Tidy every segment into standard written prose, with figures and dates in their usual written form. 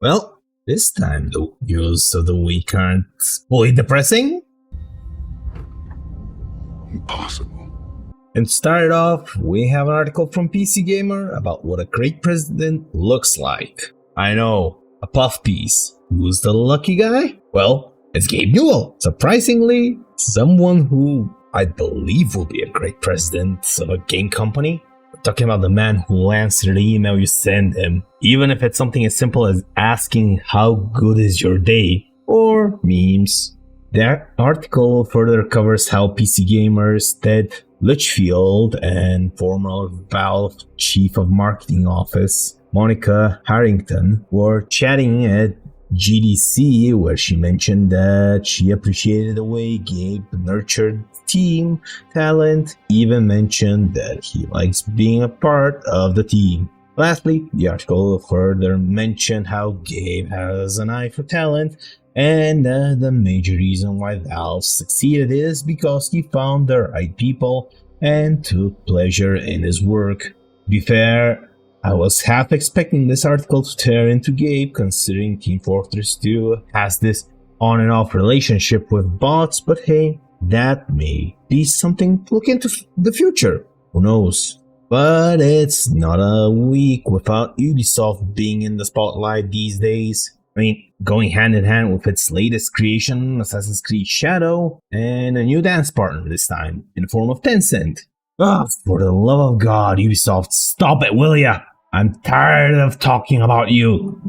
Well, this time the news of the week aren't fully depressing. Impossible. And to start off, we have an article from PC Gamer about what a great president looks like. I know, a puff piece. Who's the lucky guy? Well, it's Gabe Newell. Surprisingly, someone who I believe will be a great president of a game company. We're talking about the man who will answer the email you send him, even if it's something as simple as asking how good is your day, or memes. That article further covers how PC Gamer's Ted Litchfield and former Valve Chief of Marketing Office Monica Harrington were chatting at GDC, where she mentioned that she appreciated the way Gabe nurtured team talent, even mentioned that he likes being a part of the team. Lastly, the article further mentioned how Gabe has an eye for talent, and the major reason why Valve succeeded is because he found the right people and took pleasure in his work. To be fair, I was half expecting this article to tear into Gabe, considering Team Fortress 2 has this on and off relationship with bots, but hey, that may be something to look into the future. Who knows? But it's not a week without Ubisoft being in the spotlight these days. I mean, going hand in hand with its latest creation, Assassin's Creed Shadow, and a new dance partner this time, in the form of Tencent. For the love of God, Ubisoft, stop it, will ya? I'm tired of talking about you.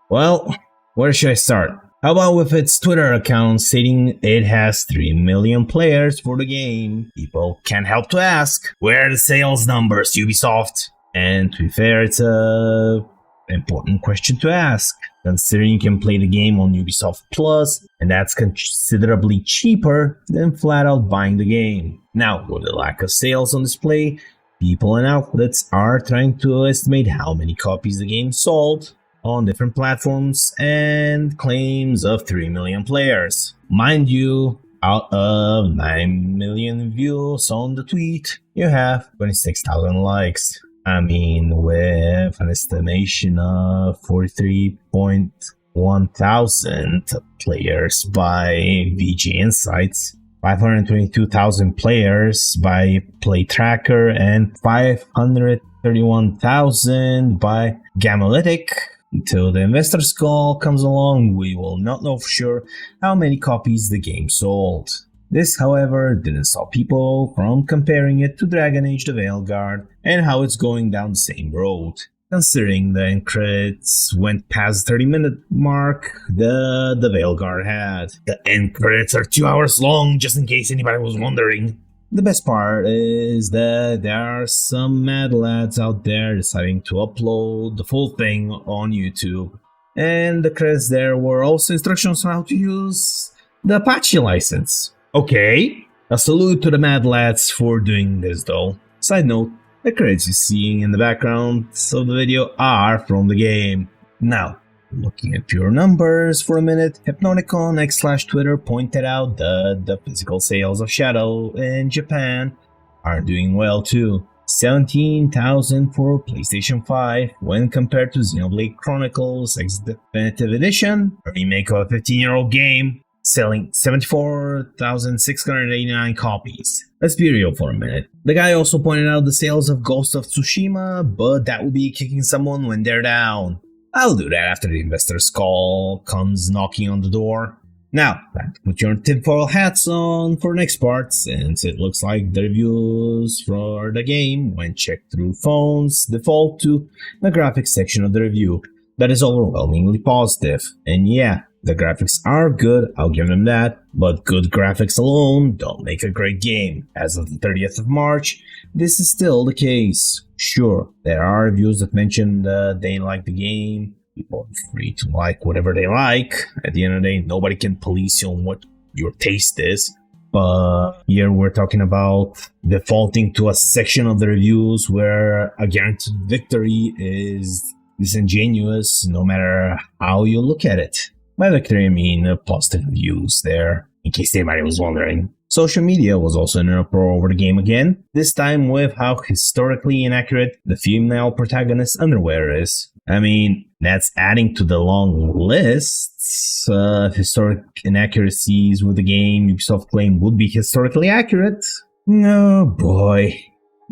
Well, where should I start? How about with its Twitter account stating it has 3 million players for the game? People can't help to ask, where are the sales numbers, Ubisoft? And to be fair, it's a important question to ask, considering you can play the game on Ubisoft Plus, and that's considerably cheaper than flat out buying the game. Now, with the lack of sales on display, people and outlets are trying to estimate how many copies the game sold on different platforms, and claims of 3 million players. Mind you, out of 9 million views on the tweet, you have 26,000 likes. I mean, with an estimation of 43.1 thousand players by VG Insights, 522,000 players by PlayTracker, and 531,000 by Gamalytic. Until the investor's call comes along, we will not know for sure how many copies the game sold. This, however, didn't stop people from comparing it to Dragon Age: The Veilguard and how it's going down the same road. Considering the end credits went past the 30-minute mark the Veilguard had. The end credits are 2 hours long, just in case anybody was wondering. The best part is that there are some mad lads out there deciding to upload the full thing on YouTube. And the credits there were also instructions on how to use the Apache license. Okay, a salute to the mad lads for doing this though. Side note, the credits you're seeing in the background of the video are from the game. Now, looking at pure numbers for a minute, Hypnoticon x/Twitter pointed out that the physical sales of Shadow in Japan are doing well too. 17,000 for PlayStation 5 when compared to Xenoblade Chronicles X Definitive Edition, a remake of a 15-year-old game, selling 74,689 copies. Let's be real for a minute. The guy also pointed out the sales of Ghost of Tsushima, but that would be kicking someone when they're down. I'll do that after the investor's call comes knocking on the door. Now, time to put your tinfoil hats on for the next part, since it looks like the reviews for the game, when checked through phones, default to the graphics section of the review. That is overwhelmingly positive. And yeah, the graphics are good, I'll give them that, but good graphics alone don't make a great game. As of the 30th of March, this is still the case. Sure, there are reviews that mention that they like the game. People are free to like whatever they like. At the end of the day, nobody can police you on what your taste is. But here we're talking about defaulting to a section of the reviews where a guaranteed victory is disingenuous no matter how you look at it. By victory, I mean positive reviews there, in case anybody was wondering. Social media was also in an uproar over the game again, this time with how historically inaccurate the female protagonist's underwear is. I mean, that's adding to the long lists of historic inaccuracies with the game Ubisoft claimed would be historically accurate. Oh boy.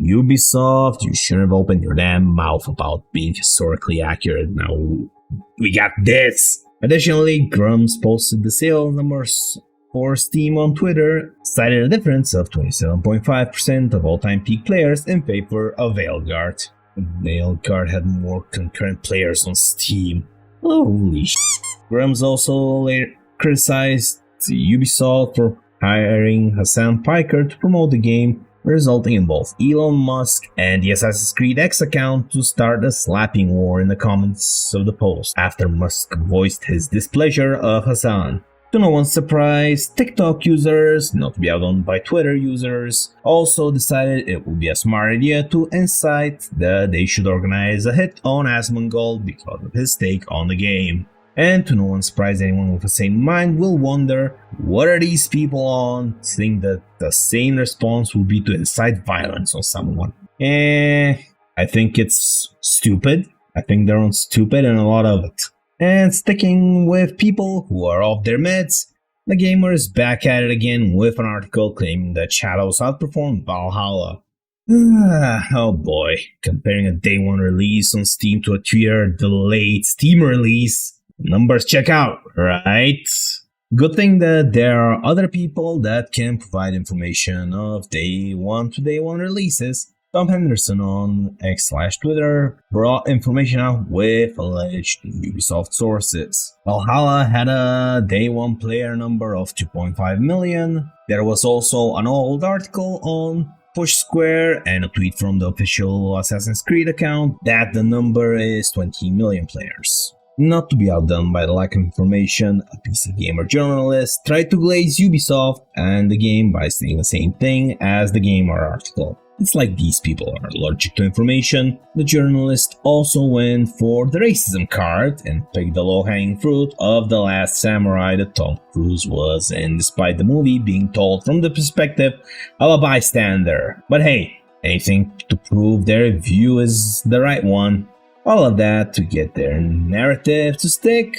Ubisoft, you shouldn't have opened your damn mouth about being historically accurate. Now, we got this. Additionally, Grumps posted the sale numbers for Steam on Twitter, cited a difference of 27.5% of all-time peak players in favor of Veilguard. Veilguard had more concurrent players on Steam. Holy sh**. Grumps also later criticized Ubisoft for hiring Hassan Piker to promote the game, resulting in both Elon Musk and the Assassin's Creed X account to start a slapping war in the comments of the post after Musk voiced his displeasure of Hassan. To no one's surprise, TikTok users, not to be outdone by Twitter users, also decided it would be a smart idea to incite that they should organize a hit on Asmongold because of his take on the game. And to no one's surprise, anyone with a sane mind will wonder, what are these people on, think that the sane response would be to incite violence on someone? I think it's stupid. I think they're on stupid and a lot of it. And sticking with people who are off their meds, the gamer is back at it again with an article claiming that Shadows outperformed Valhalla. Oh boy, comparing a day one release on Steam to a 2-year delayed Steam release, numbers check out, right? Good thing that there are other people that can provide information of day one to day one releases. Tom Henderson on X/Twitter brought information out with alleged Ubisoft sources. Valhalla had a day one player number of 2.5 million. There was also an old article on Push Square and a tweet from the official Assassin's Creed account that the number is 20 million players. Not to be outdone by the lack of information, a PC Gamer journalist tried to glaze Ubisoft and the game by saying the same thing as the Gamer article. It's like these people are allergic to information. The journalist also went for the racism card and picked the low-hanging fruit of The Last Samurai that Tom Cruise was in, despite the movie being told from the perspective of a bystander. But hey, anything to prove their view is the right one. All of that to get their narrative to stick.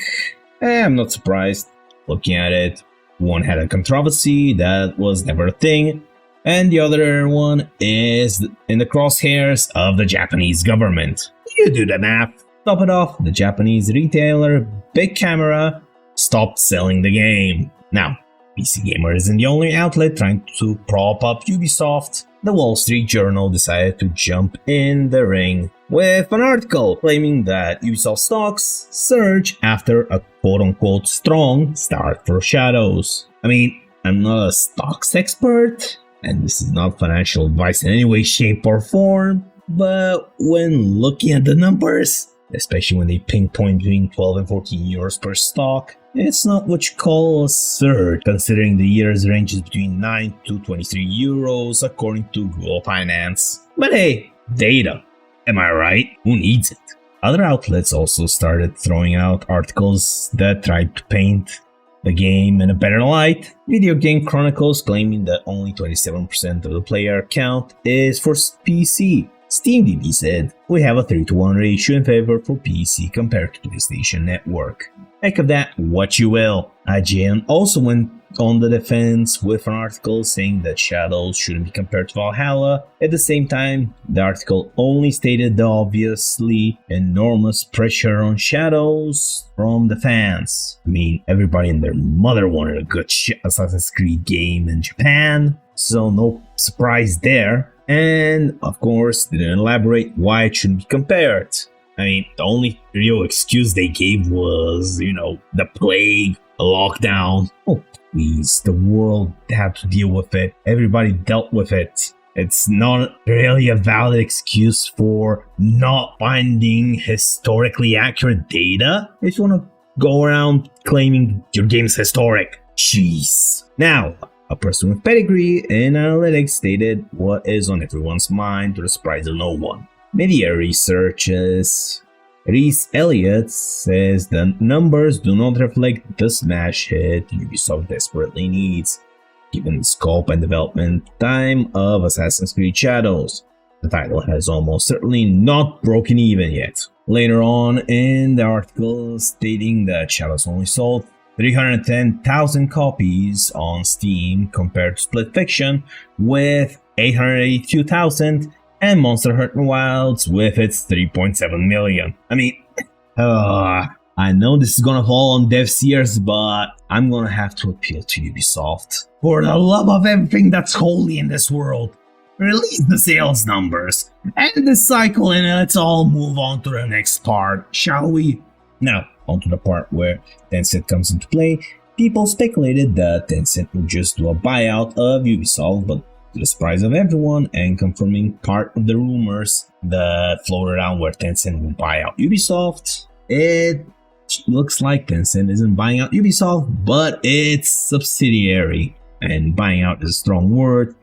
I'm not surprised. Looking at it, one had a controversy that was never a thing, and the other one is in the crosshairs of the Japanese government. You do the math. Top it off, the Japanese retailer Big Camera stopped selling the game. Now, PC Gamer isn't the only outlet trying to prop up Ubisoft. The Wall Street Journal decided to jump in the ring with an article claiming that Ubisoft stocks surge after a quote-unquote strong start for Shadows. I mean, I'm not a stocks expert, and this is not financial advice in any way, shape, or form, but when looking at the numbers, especially when they pinpoint between 12 and 14 euros per stock, it's not what you call a surge, considering the year's ranges between 9 to 23 euros according to Google Finance. But hey, data. Am I right? Who needs it? Other outlets also started throwing out articles that tried to paint the game in a better light. Video Game Chronicles claiming that only 27% of the player count is for PC. SteamDB said, we have a 3-to-1 ratio in favor for PC compared to PlayStation Network. Heck of that, what you will. IGN also went on the defense with an article saying that Shadows shouldn't be compared to Valhalla. At the same time, the article only stated the obviously enormous pressure on Shadows from the fans. I mean, everybody and their mother wanted a good Assassin's Creed game in Japan, so no surprise there. And of course, they didn't elaborate why it shouldn't be compared. I mean, the only real excuse they gave was, the plague, a lockdown. Oh, please, the world had to deal with it. Everybody dealt with it. It's not really a valid excuse for not finding historically accurate data if you want to go around claiming your game's historic. Jeez. Now, a person with pedigree in analytics stated what is on everyone's mind to the surprise of no one. Media researches. Reese Elliott says the numbers do not reflect the smash hit Ubisoft desperately needs, given the scope and development time of Assassin's Creed Shadows. the title has almost certainly not broken even yet. Later on in the article stating that Shadows only sold 310,000 copies on Steam compared to Split Fiction with 882,000 and Monster Hunter Wilds with its 3.7 million. I mean, I know this is gonna fall on deaf ears, but I'm gonna have to appeal to Ubisoft. For the love of everything that's holy in this world, release the sales numbers, end this cycle, and let's all move on to the next part, shall we? Now, onto the part where Tencent comes into play. People speculated that Tencent would just do a buyout of Ubisoft, but to the surprise of everyone and confirming part of the rumors that floated around where Tencent would buy out Ubisoft, it looks like Tencent isn't buying out Ubisoft, but its subsidiary. And buying out is a strong word.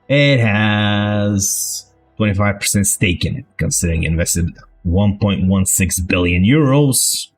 It has 25% stake in it, considering it invested 1.16 billion euros.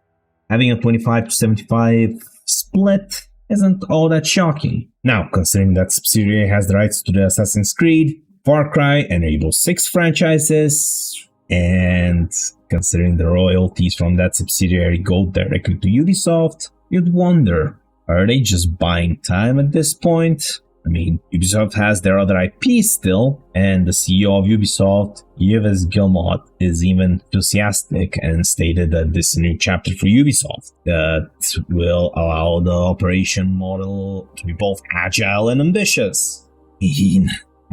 Having a 25 to 75 split isn't all that shocking. Now, considering that subsidiary has the rights to the Assassin's Creed, Far Cry, and Rainbow Six franchises, and considering the royalties from that subsidiary go directly to Ubisoft, you'd wonder, are they just buying time at this point? I mean, Ubisoft has their other IPs still, and the CEO of Ubisoft, Yves Guillemot, is even enthusiastic and stated that this is a new chapter for Ubisoft that will allow the operation model to be both agile and ambitious.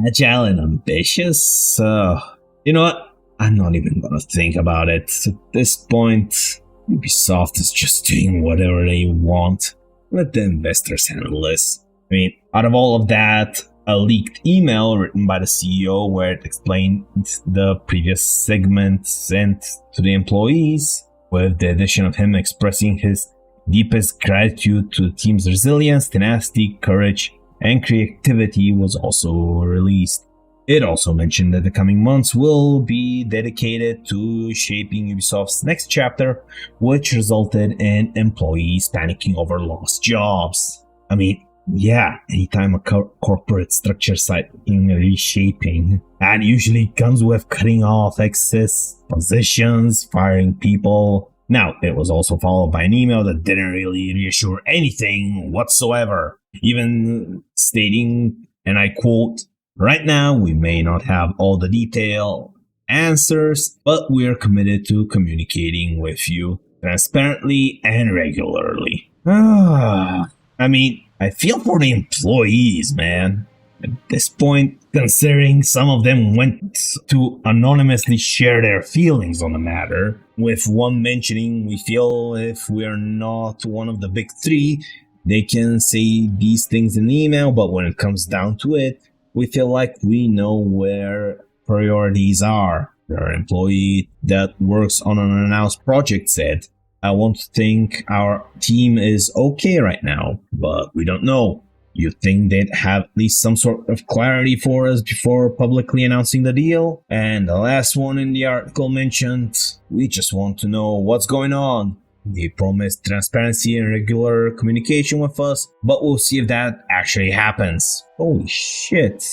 Agile and ambitious? You know what? I'm not even gonna think about it. At this point, Ubisoft is just doing whatever they want. Let the investors handle this. I mean, out of all of that, a leaked email written by the CEO where it explained the previous segment sent to the employees, with the addition of him expressing his deepest gratitude to the team's resilience, tenacity, courage, and creativity, was also released. It also mentioned that the coming months will be dedicated to shaping Ubisoft's next chapter, which resulted in employees panicking over lost jobs. I mean, yeah, anytime a corporate structure site in reshaping, and usually comes with cutting off excess positions, firing people. Now, it was also followed by an email that didn't really reassure anything whatsoever, even stating, and I quote, "Right now, we may not have all the detailed answers, but we're committed to communicating with you transparently and regularly." I mean, I feel for the employees, man. At this point, considering some of them went to anonymously share their feelings on the matter, with one mentioning, "We feel if we're not one of the big three, they can say these things in the email, but when it comes down to it, we feel like we know where priorities are." Our employee that works on an unannounced project said, "I want to think our team is okay right now, but we don't know. You think they'd have at least some sort of clarity for us before publicly announcing the deal?" And the last one in the article mentioned, "We just want to know what's going on. They promised transparency and regular communication with us, but we'll see if that actually happens." Holy shit.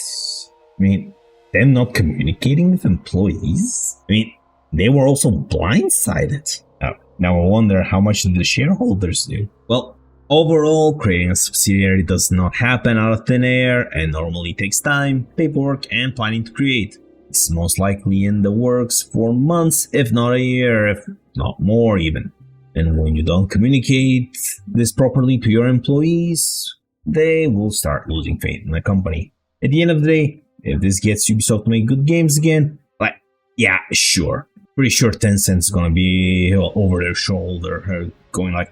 I mean, them not communicating with employees? I mean, they were also blindsided. Now I wonder how much did the shareholders do? Well, overall, creating a subsidiary does not happen out of thin air and normally takes time, paperwork, and planning to create. It's most likely in the works for months, if not a year, if not more even. And when you don't communicate this properly to your employees, they will start losing faith in the company. At the end of the day, if this gets Ubisoft to make good games again, like, yeah, sure. Pretty sure Tencent's gonna be over their shoulder, going like,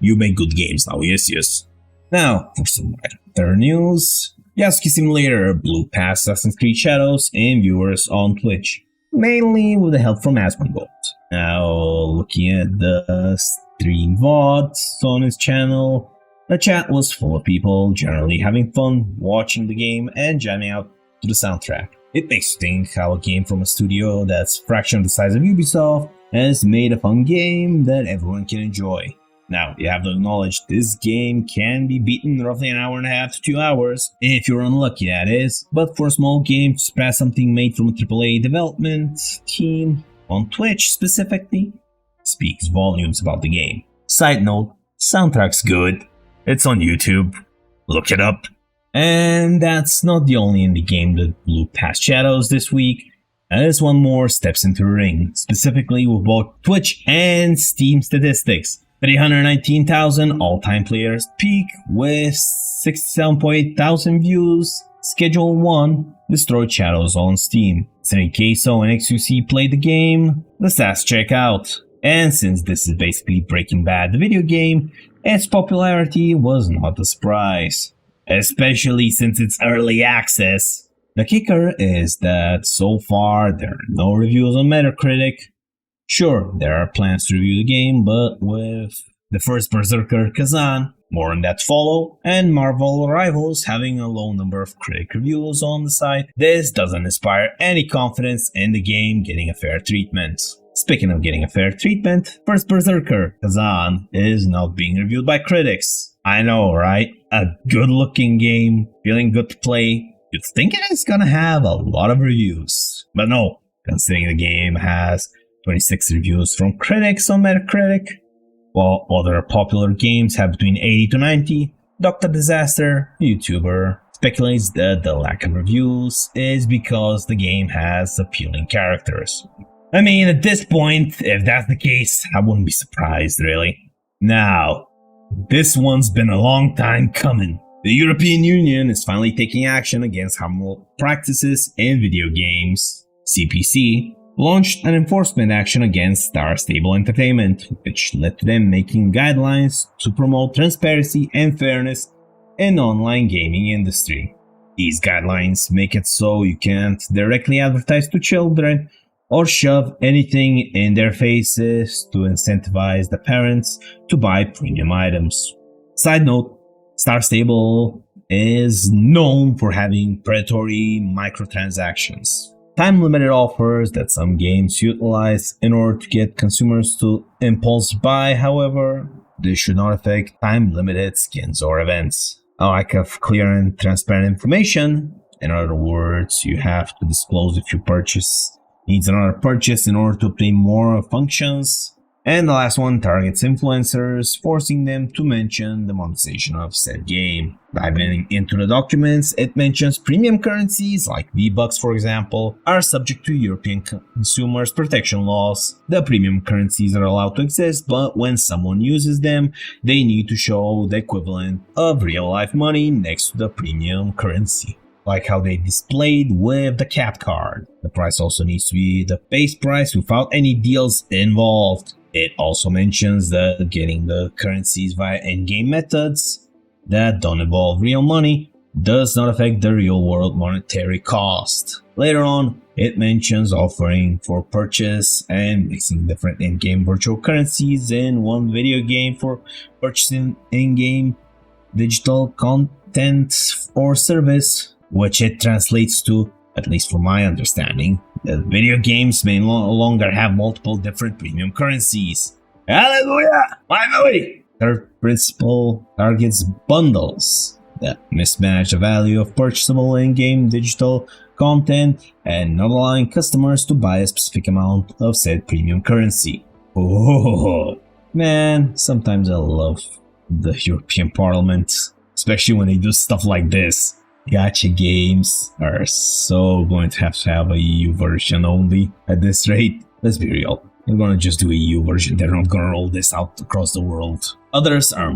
"You make good games now, yes. Now, for some other news, Yasuki Simulator blew past Assassin's Creed Shadows and viewers on Twitch, mainly with the help from Asmongold. Now, looking at the stream VODs on his channel, the chat was full of people generally having fun watching the game and jamming out to the soundtrack. It makes you think how a game from a studio that's a fraction of the size of Ubisoft has made a fun game that everyone can enjoy. Now, you have to acknowledge this game can be beaten roughly an hour and a half to 2 hours, if you're unlucky that is, but for a small game to surpass something made from a AAA development team, on Twitch specifically, speaks volumes about the game. Side note, soundtrack's good. It's on YouTube. Look it up. And that's not the only indie game that blew past shadows this week, as one more steps into the ring, specifically with both Twitch and Steam statistics. 319,000 all-time players peak with 67.8 thousand views. Schedule 1 destroyed Shadows on Steam. Since Queso and XQC played the game, the stats check out. And since this is basically Breaking Bad the video game, its popularity was not a surprise. Especially since it's early access. The kicker is that so far there are no reviews on Metacritic. Sure, there are plans to review the game, but with the first Berserker Kazan, more on that to follow, and Marvel Rivals having a low number of critic reviews on the site, this doesn't inspire any confidence in the game getting a fair treatment. Speaking of getting a fair treatment, first Berserker Kazan is not being reviewed by critics. I know, right? A good-looking game, feeling good to play. You'd think it is gonna have a lot of reviews. But no, considering the game has 26 reviews from critics on Metacritic, while other popular games have between 80 to 90, Dr. Disaster, a YouTuber, speculates that the lack of reviews is because the game has appealing characters. I mean, at this point, if that's the case, I wouldn't be surprised, really. Now, this one's been a long time coming. The European Union is finally taking action against harmful practices in video games. CPC launched an enforcement action against Star Stable Entertainment, which led to them making guidelines to promote transparency and fairness in the online gaming industry. These guidelines make it so you can't directly advertise to children or shove anything in their faces to incentivize the parents to buy premium items. Side note, Star Stable is known for having predatory microtransactions. Time-limited offers that some games utilize in order to get consumers to impulse buy, however, this should not affect time-limited skins or events. A lack of clear and transparent information, in other words, you have to disclose if you purchase needs another purchase in order to obtain more functions. And the last one targets influencers, forcing them to mention the monetization of said game. Diving into the documents, it mentions premium currencies, like V-Bucks for example, are subject to European consumers protection laws. The premium currencies are allowed to exist, but when someone uses them, they need to show the equivalent of real-life money next to the premium currency, like how they displayed with the cat card. The price also needs to be the base price without any deals involved. It also mentions that getting the currencies via in-game methods that don't involve real money does not affect the real-world monetary cost. Later on, it mentions offering for purchase and mixing different in-game virtual currencies in one video game for purchasing in-game digital content or service, which it translates to, at least from my understanding, that video games may no longer have multiple different premium currencies. Hallelujah! Finally! Third principle targets bundles that mismatch the value of purchasable in-game digital content and not allowing customers to buy a specific amount of said premium currency. Oh man, sometimes I love the European Parliament, especially when they do stuff like this. Gacha games are so going to have a EU version only at this rate. Let's be real. They're gonna just do a EU version. They're not gonna roll this out across the world. Others are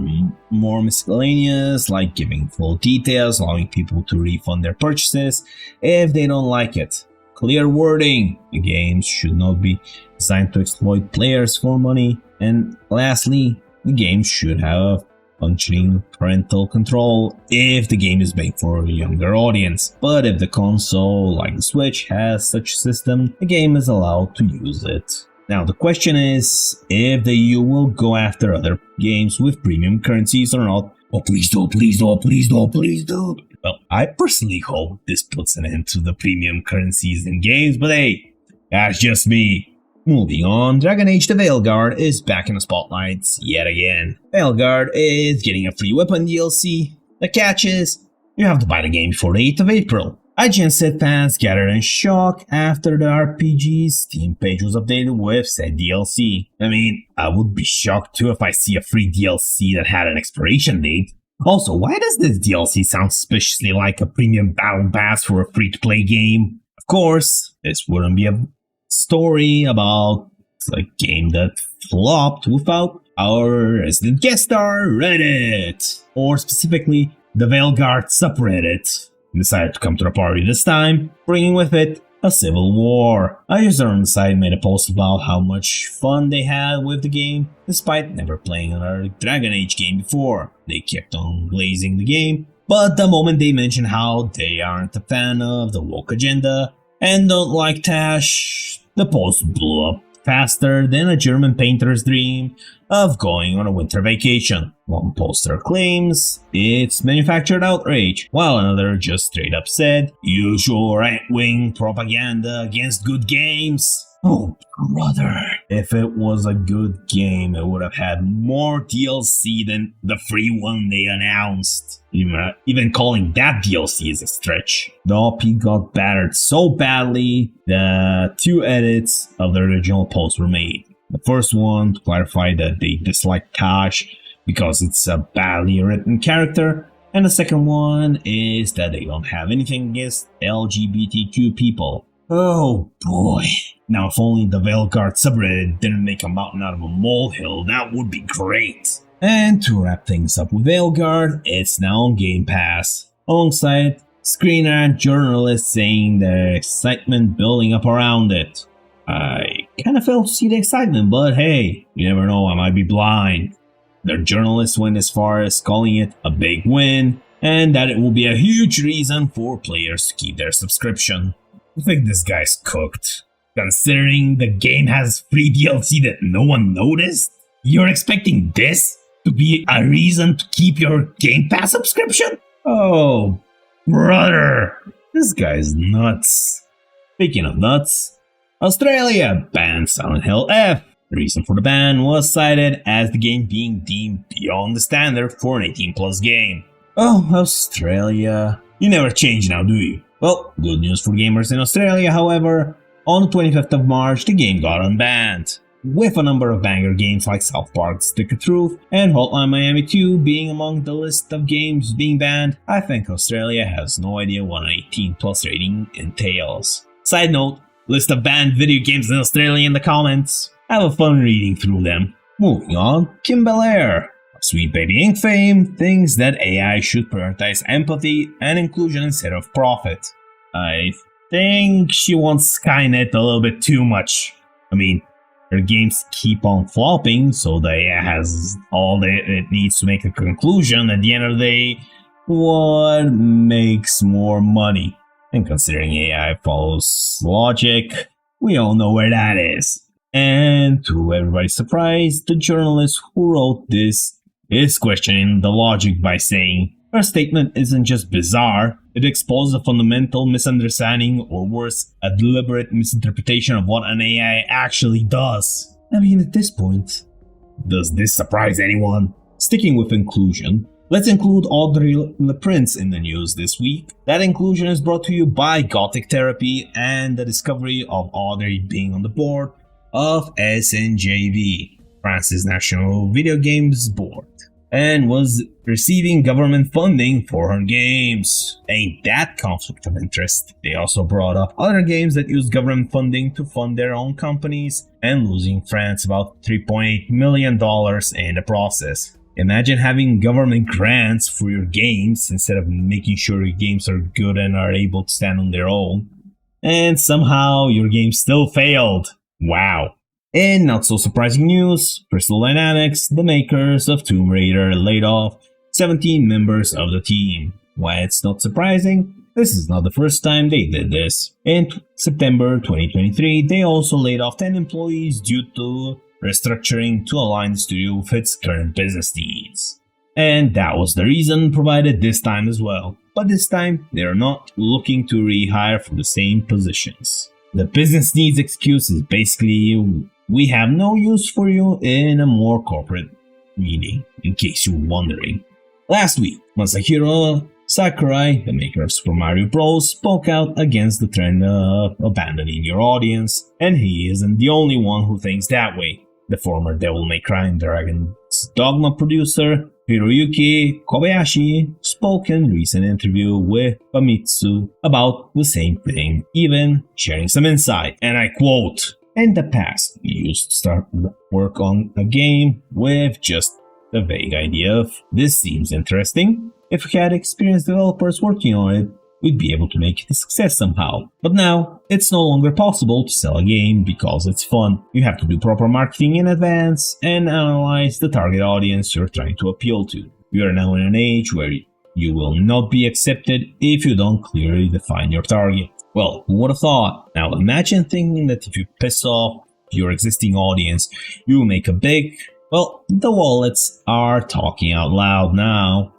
more miscellaneous, like giving full details, allowing people to refund their purchases if they don't like it. Clear wording. The games should not be designed to exploit players for money. And lastly, the game should have functioning parental control if the game is made for a younger audience. But if the console, like the Switch, has such a system, the game is allowed to use it. Now the question is if the EU will go after other games with premium currencies or not. Oh, please do, please do, please do, please do. Well, I personally hope this puts an end to the premium currencies in games, but hey, that's just me. Moving on, Dragon Age the Veilguard is back in the spotlights yet again. Veilguard is getting a free weapon DLC. The catch is, you have to buy the game before the 8th of April. IGN said fans gathered in shock after the RPG's Steam page was updated with said DLC. I mean, I would be shocked too if I see a free DLC that had an expiration date. Also, why does this DLC sound suspiciously like a premium battle pass for a free-to-play game? Of course, this wouldn't be a story about a game that flopped without our resident guest star, Reddit, or specifically the Veilguard subreddit. Decided to come to the party this time, bringing with it a civil war. A user on the site made a post about how much fun they had with the game, despite never playing another Dragon Age game before. They kept on glazing the game, but the moment they mentioned how they aren't a fan of the woke agenda and don't like Tash, the post blew up faster than a German painter's dream of going on a winter vacation. One poster claims it's manufactured outrage, while another just straight up said, usual right-wing propaganda against good games. Oh, brother. If it was a good game, it would have had more DLC than the free one they announced. Even calling that DLC is a stretch. The OP got battered so badly that 2 edits of the original post were made. The first one to clarify that they dislike Tash because it's a badly written character, and the second one is that they don't have anything against LGBTQ people. Oh boy. Now if only the Veilguard subreddit didn't make a mountain out of a molehill, that would be great. And to wrap things up with Veilguard, it's now on Game Pass, alongside screener and journalists saying their excitement building up around it. I kinda failed to see the excitement, but hey, you never know, I might be blind. Their journalists went as far as calling it a big win, and that it will be a huge reason for players to keep their subscription. I think this guy's cooked. Considering the game has free DLC that no one noticed, you're expecting this to be a reason to keep your Game Pass subscription? Oh, brother, this guy's nuts. Speaking of nuts, Australia banned Silent Hill F. The reason for the ban was cited as the game being deemed beyond the standard for an 18+ game. Oh, Australia. You never change now, do you? Well, good news for gamers in Australia, however. On the 25th of March, the game got unbanned, with a number of banger games like South Park's Stick of Truth and Hotline Miami 2 being among the list of games being banned. I think Australia has no idea what an 18+ rating entails. Side note, list of banned video games in Australia in the comments. Have a fun reading through them. Moving on, Kim Belair. Sweet Baby Inc. fame thinks that AI should prioritize empathy and inclusion instead of profit. I think she wants Skynet a little bit too much. I mean, her games keep on flopping, so the AI has all that it needs to make a conclusion. At the end of the day, what makes more money? And considering AI follows logic, we all know where that is. And to everybody's surprise, the journalist who wrote this is questioning the logic by saying, her statement isn't just bizarre, it exposes a fundamental misunderstanding, or worse, a deliberate misinterpretation of what an AI actually does. I mean, at this point, does this surprise anyone? Sticking with inclusion, let's include Audrey LaPrince in the news this week. That inclusion is brought to you by Gothic Therapy and the discovery of Audrey being on the board of SNJV, France's National Video Games Board, and was receiving government funding for her games. Ain't that conflict of interest? They also brought up other games that use government funding to fund their own companies and losing France about $3.8 million in the process. Imagine having government grants for your games instead of making sure your games are good and are able to stand on their own. And somehow your game still failed. Wow. In not so surprising news, Crystal Dynamics, the makers of Tomb Raider, laid off 17 members of the team. Why it's not surprising? This is not the first time they did this. In September 2023, they also laid off 10 employees due to restructuring to align the studio with its current business needs. And that was the reason provided this time as well. But this time, they are not looking to rehire for the same positions. The business needs excuse is basically we have no use for you in a more corporate meaning, in case you're wondering. Last week, Masahiro Sakurai, the maker of Super Mario Bros., spoke out against the trend of abandoning your audience, and he isn't the only one who thinks that way. The former Devil May Cry and Dragon's Dogma producer, Hiroyuki Kobayashi, spoke in a recent interview with Famitsu about the same thing, even sharing some insight, and I quote, "In the past, we used to start work on a game with just the vague idea of this seems interesting. If we had experienced developers working on it, we'd be able to make it a success somehow. But now, it's no longer possible to sell a game because it's fun. You have to do proper marketing in advance and analyze the target audience you're trying to appeal to. We are now in an age where you will not be accepted if you don't clearly define your target." Well, who would have thought? Now imagine thinking that if you piss off your existing audience, you will make a big... Well, the wallets are talking out loud now.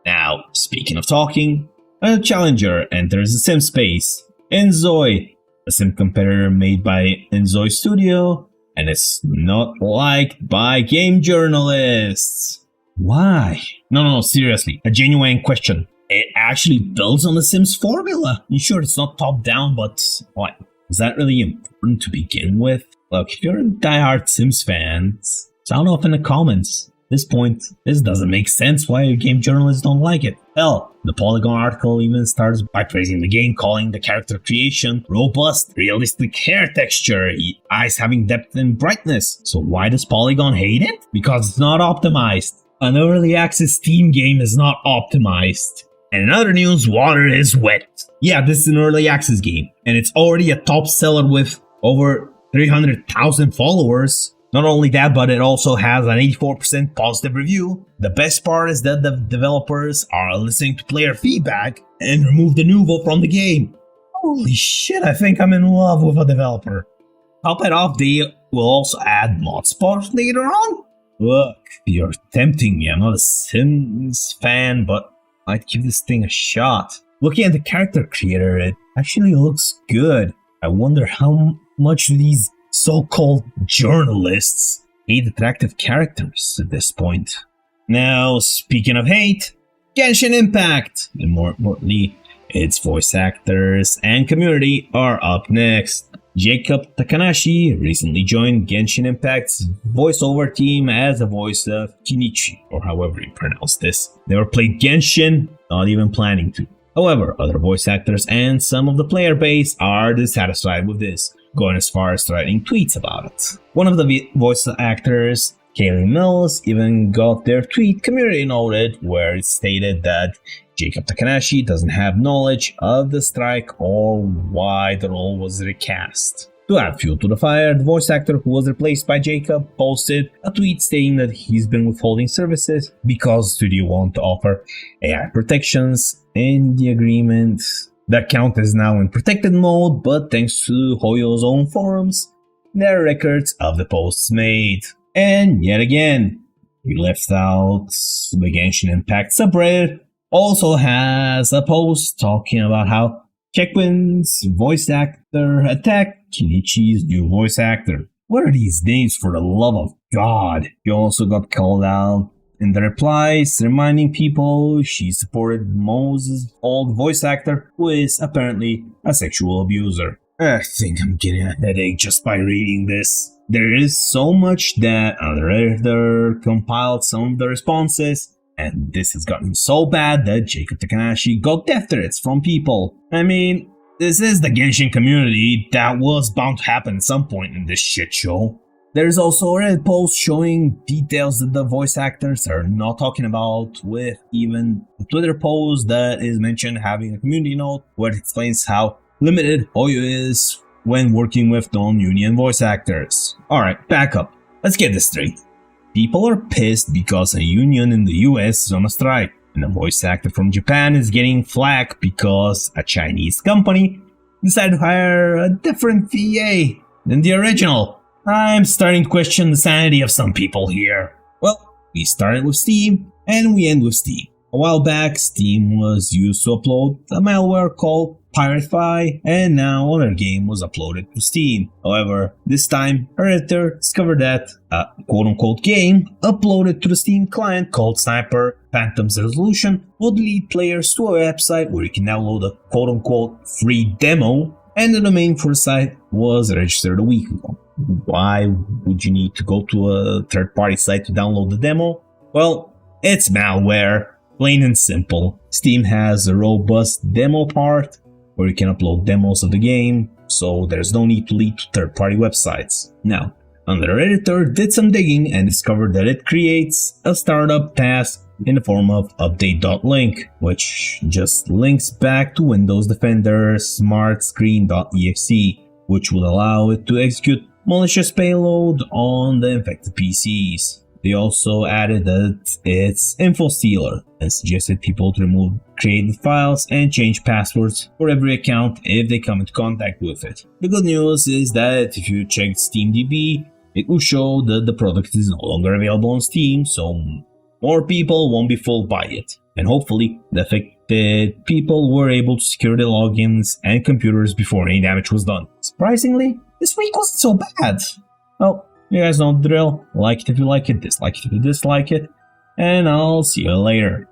Now, speaking of talking, a challenger enters the sim space, Enzoi, a sim competitor made by Enzoi Studio, and it's not liked by game journalists. Why? No, seriously, a genuine question. It actually builds on the Sims formula. And sure, it's not top-down, but what? Is that really important to begin with? Look, if you're a diehard Sims fan, sound off in the comments. At this point, this doesn't make sense why game journalists don't like it. Hell, the Polygon article even starts by praising the game, calling the character creation robust, realistic hair texture, eyes having depth and brightness. So why does Polygon hate it? Because it's not optimized. An early access Steam game is not optimized. And in other news, water is wet. Yeah, this is an early access game, and it's already a top seller with over 300,000 followers. Not only that, but it also has an 84% positive review. The best part is that the developers are listening to player feedback and remove the nouveau from the game. Holy shit, I think I'm in love with a developer. Top it off, they will also add mod spots later on. Look, you're tempting me. I'm not a Sims fan, but I'd give this thing a shot. Looking at the character creator, it actually looks good. I wonder how much these so-called journalists hate attractive characters at this point. Now, speaking of hate, Genshin Impact, and more importantly, its voice actors and community are up next. Jacob Takanashi recently joined Genshin Impact's voiceover team as the voice of Kinichi, or however you pronounce this. Never played Genshin, not even planning to. However, other voice actors and some of the player base are dissatisfied with this, going as far as writing tweets about it. One of the voice actors, Kaylee Mills, even got their tweet community noted, where it stated that Jacob Takanashi doesn't have knowledge of the strike or why the role was recast. To add fuel to the fire, the voice actor who was replaced by Jacob posted a tweet stating that he's been withholding services because the studio wanted to offer AI protections in the agreement. The account is now in protected mode, but thanks to Hoyo's own forums, there are records of the posts made. And yet again, we left out the Genshin Impact subreddit also has a post talking about how Chekwin's voice actor attacked Kinichi's new voice actor. What are these names, for the love of God? He also got called out in the replies, reminding people she supported Moses' old voice actor, who is apparently a sexual abuser. I think I'm getting a headache just by reading this. There is so much that a Redditor compiled some of the responses, and this has gotten so bad that Jacob Takanashi got death threats from people. I mean, this is the Genshin community. That was bound to happen at some point in this shit show. There's also a Reddit post showing details that the voice actors are not talking about, with even a Twitter post that is mentioned having a community note where it explains how limited Hoyo is when working with non-union voice actors. Alright, back up. Let's get this straight. People are pissed because a union in the US is on a strike, and a voice actor from Japan is getting flack because a Chinese company decided to hire a different VA than the original. I'm starting to question the sanity of some people here. Well, we started with Steam, and we end with Steam. A while back, Steam was used to upload a malware called Piratefy, and now another game was uploaded to Steam. However, this time, a Redditor discovered that a quote-unquote game uploaded to the Steam client called Sniper Phantom's Resolution would lead players to a website where you can download a quote-unquote free demo, and the domain for the site was registered a week ago. Why would you need to go to a third-party site to download the demo? Well, it's malware. Plain and simple. Steam has a robust demo part where you can upload demos of the game, so there's no need to lead to third-party websites. Now, another editor did some digging and discovered that it creates a startup task in the form of update.link, which just links back to Windows Defender smartscreen.exe, which will allow it to execute malicious payload on the infected PCs. They also added that it's info stealer and suggested people to remove created files and change passwords for every account if they come into contact with it. The good news is that if you check SteamDB, it will show that the product is no longer available on Steam, so more people won't be fooled by it. And hopefully, the affected people were able to secure their logins and computers before any damage was done. Surprisingly, this week wasn't so bad. Well, you guys know the drill. Like it if you like it, dislike it if you dislike it, and I'll see you later.